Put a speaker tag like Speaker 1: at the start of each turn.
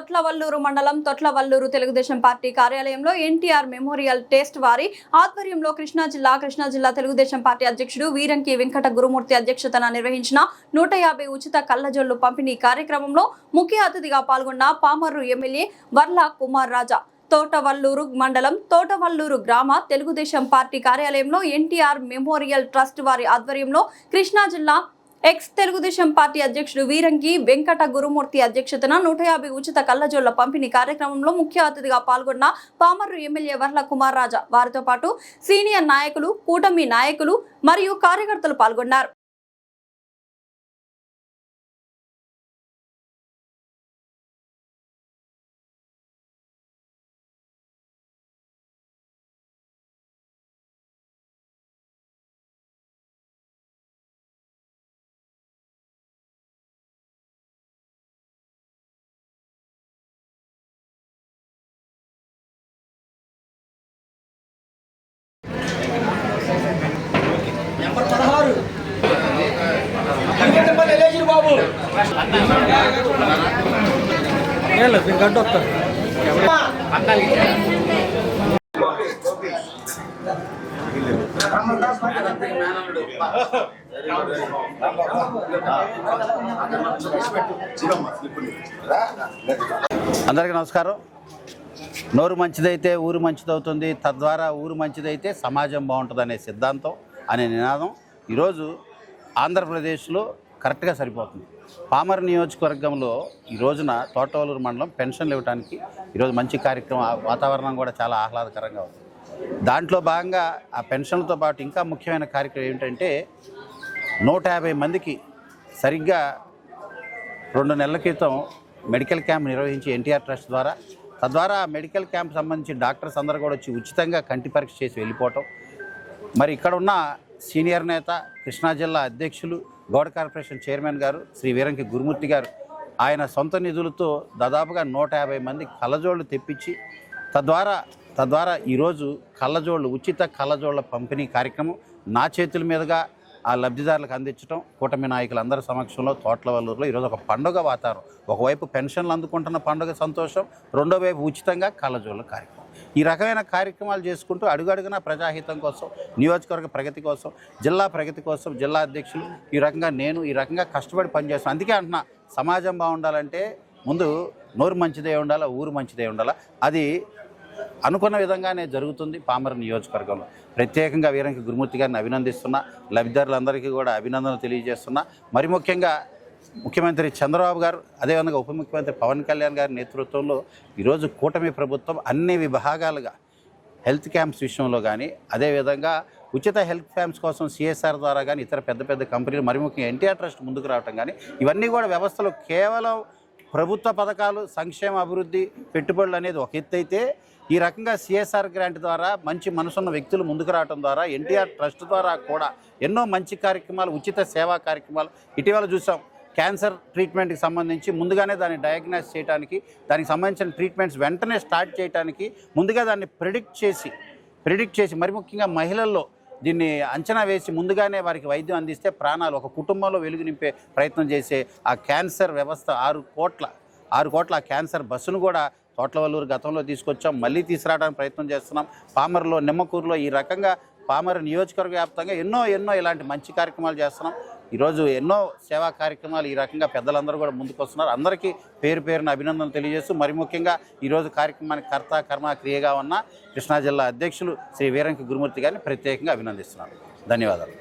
Speaker 1: తొట్లవల్లూరు మండలం తొట్లవల్లూరు తెలుగుదేశం పార్టీ కార్యాలయంలో NTR memorial trust వారి ఆధ్వర్యంలో కృష్ణా జిల్లా తెలుగుదేశం పార్టీ అధ్యక్షుడు వీరంకి వెంకట గురుమూర్తి అధ్యక్షతన నిర్వహించిన 150 ఉచిత కళ్లజోళ్లు పంపిణీ కార్యక్రమంలో ముఖ్య అతిథిగా పాల్గొన్న పామర్రు ఎమ్మెల్యే వర్ల కుమార్ రాజా తోటవల్లూరు మండలం తోటవల్లూరు గ్రామ తెలుగుదేశం పార్టీ కార్యాలయంలో ఎన్టీఆర్ మెమోరియల్ ట్రస్ట్ వారి ఆధ్వర్యంలో కృష్ణా జిల్లా ఎక్స్ తెలుగుదేశం పార్టీ అధ్యక్షుడు వీరంకి వెంకట గురుమూర్తి అధ్యక్షతన 150 ఉచిత కళ్లజోళ్ల పంపిణీ కార్యక్రమంలో ముఖ్య అతిథిగా పాల్గొన్న పామర్రు ఎమ్మెల్యే వర్ల కుమార్ రాజా వారితో పాటు సీనియర్ నాయకులు కూటమి నాయకులు మరియు కార్యకర్తలు పాల్గొన్నారు.
Speaker 2: అందరికీ నమస్కారం. నోరు మంచిదైతే ఊరు మంచిదవుతుంది, తద్వారా ఊరు మంచిదైతే సమాజం బాగుంటుంది అనే సిద్ధాంతం అనే నినాదం ఈరోజు ఆంధ్రప్రదేశ్లో కరెక్ట్గా సరిపోతుంది. పామర్ నియోజకవర్గంలో ఈ రోజున తోటవల్లూరు మండలం పెన్షన్లు ఇవ్వడానికి ఈరోజు మంచి కార్యక్రమం, వాతావరణం కూడా చాలా ఆహ్లాదకరంగా ఉంది. దాంట్లో భాగంగా ఆ పెన్షన్లతో పాటు ఇంకా ముఖ్యమైన కార్యక్రమం ఏమిటంటే 150 మందికి సరిగ్గా 2 నెలల క్రితం మెడికల్ క్యాంప్ నిర్వహించి ఎన్టీఆర్ ట్రస్ట్ ద్వారా తద్వారా మెడికల్ క్యాంప్ సంబంధించి డాక్టర్స్ అందరూ కూడా వచ్చి ఉచితంగా కంటి పరీక్ష చేసి వెళ్ళిపోవటం. మరి ఇక్కడ ఉన్న సీనియర్ నేత కృష్ణా జిల్లా అధ్యక్షులు గౌడ కార్పొరేషన్ చైర్మన్ గారు శ్రీ వీరంకి గురుమూర్తి గారు ఆయన సొంత నిధులతో దాదాపుగా 150 మంది కళ్ళజోళ్ళు తెప్పించి తద్వారా ఈరోజు ఉచిత కళ్ళజోళ్ళ పంపిణీ కార్యక్రమం నా చేతుల మీదుగా ఆ లబ్ధిదారులకు అందించడం కూటమి నాయకులందరి సమక్షంలో తోట్లవల్లూరులో ఈరోజు ఒక పండుగ వాతావరణం. ఒకవైపు పెన్షన్లు అందుకుంటున్న పండుగ సంతోషం, రెండో వైపు ఉచితంగా కళ్ళజోళ్ళ కార్యక్రమం. ఈ రకమైన కార్యక్రమాలు చేసుకుంటూ అడుగడుగున ప్రజాహితం కోసం, నియోజకవర్గ ప్రగతి కోసం, జిల్లా ప్రగతి కోసం జిల్లా అధ్యక్షులు నేను ఈ రకంగా కష్టపడి పనిచేస్తాను. అందుకే అంటున్నా, సమాజం బాగుండాలంటే ముందు నోరు మంచిదే ఉండాలా, ఊరు మంచిదే ఉండాలా. అది అనుకున్న విధంగానే జరుగుతుంది. పామర్ నియోజకవర్గంలో ప్రత్యేకంగా వీరంకి గురుమూర్తి గారిని అభినందిస్తున్నా, లబ్ధిదారులందరికీ కూడా అభినందనలు తెలియజేస్తున్నా. మరి ముఖ్యంగా ముఖ్యమంత్రి చంద్రబాబు గారు, అదేవిధంగా ఉప ముఖ్యమంత్రి పవన్ కళ్యాణ్ గారి నేతృత్వంలో ఈరోజు కూటమి ప్రభుత్వం అన్ని విభాగాలుగా హెల్త్ క్యాంప్స్ విషయంలో కానీ, అదేవిధంగా ఉచిత హెల్త్ క్యాంప్స్ కోసం సిఎస్ఆర్ ద్వారా కానీ, ఇతర పెద్ద కంపెనీలు, మరి ముఖ్యంగా ఎన్టీఆర్ ట్రస్ట్ ముందుకు రావటం కానీ, ఇవన్నీ కూడా వ్యవస్థలో కేవలం ప్రభుత్వ పథకాలు, సంక్షేమ అభివృద్ధి, పెట్టుబడులు అనేది ఒక ఎత్తు అయితే, ఈ రకంగా సిఎస్ఆర్ గ్రాంట్ ద్వారా మంచి మనసున్న వ్యక్తులు ముందుకు రావడం ద్వారా ఎన్టీఆర్ ట్రస్ట్ ద్వారా కూడా ఎన్నో మంచి కార్యక్రమాలు, ఉచిత సేవా కార్యక్రమాలు ఇటీవల చూసాం. క్యాన్సర్ ట్రీట్మెంట్కి సంబంధించి ముందుగానే దాన్ని డయాగ్నైజ్ చేయడానికి, దానికి సంబంధించిన ట్రీట్మెంట్స్ వెంటనే స్టార్ట్ చేయడానికి ముందుగా దాన్ని ప్రిడిక్ట్ చేసి మరి ముఖ్యంగా మహిళల్లో దీన్ని అంచనా వేసి ముందుగానే వారికి వైద్యం అందిస్తే ప్రాణాలు, ఒక కుటుంబంలో వెలుగు నింపే ప్రయత్నం చేసే ఆ క్యాన్సర్ వ్యవస్థ 6 కోట్ల ఆ క్యాన్సర్ బస్సును కూడా తోట్లవల్లూరు గతంలో తీసుకొచ్చాం, మళ్ళీ తీసుకురావడానికి ప్రయత్నం చేస్తున్నాం. పామర్లో, నిమ్మకూరులో ఈ రకంగా పామర్ నియోజకవర్గ వ్యాప్తంగా ఎన్నో ఇలాంటి మంచి కార్యక్రమాలు చేస్తున్నాం. ఈరోజు ఎన్నో సేవా కార్యక్రమాలు ఈ రకంగా పెద్దలందరూ కూడా ముందుకు వస్తున్నారు. అందరికీ పేరున అభినందనలు తెలియజేస్తూ, మరి ముఖ్యంగా ఈరోజు కార్యక్రమానికి కర్త కర్మ క్రియగా ఉన్న కృష్ణా జిల్లా అధ్యక్షులు శ్రీ వీరంకి గురుమూర్తి గారిని ప్రత్యేకంగా అభినందిస్తున్నాను. ధన్యవాదాలు.